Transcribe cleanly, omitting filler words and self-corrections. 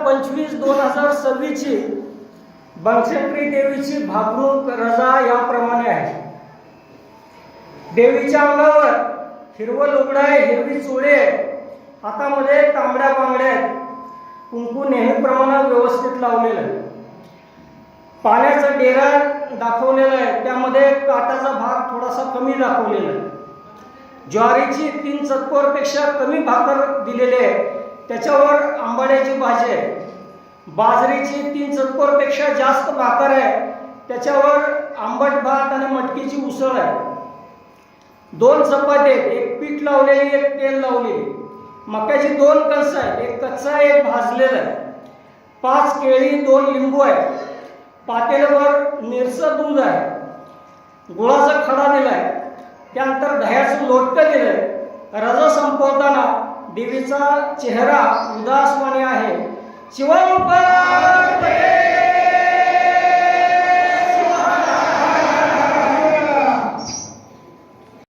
25/2026 ची बनशंकरी देवीची भाकणूक रजा याप्रमाणे आहे. देवीच्या अंगावर हिरवं लुगडं आहे, हिरवी चोळी आहे, हातामध्ये तांबड्या बांगड्या आहेत, कुंकू नेहमीप्रमाणे व्यवस्थित लावलेलं आहे. पाण्याचं डेरा दाखवलेलं आहे, त्यामध्ये काटाचा भाग थोडासा कमी दाखवलेला आहे. ज्वारीची 3 चतकोरपेक्षा कमी भाकर दिलेली आहे, त्याच्यावर आंबाड्याची भाजी आहे. बाजरीची 3 चतकोरपेक्षा जास्त भाकर आहे, त्याच्यावर आंबट भात आणि मटकीची उसळ आहे. 2 चपाती आहेत, एक पीठ लावलेली, एक तेल लावलेली. मक्याची 2 कणस आहेत, एक कच्चा एक भाजलेला आहे. 5 केळी, 2 लिंबू आहे. पातेल्यावर निरसं दूध आहे. गुळाचा खडा दिलाय, त्यानंतर दह्याचं लोटकं दिलंय. रजा संपवताना देवीचा चेहरा उदासवाणी आहे. शिवम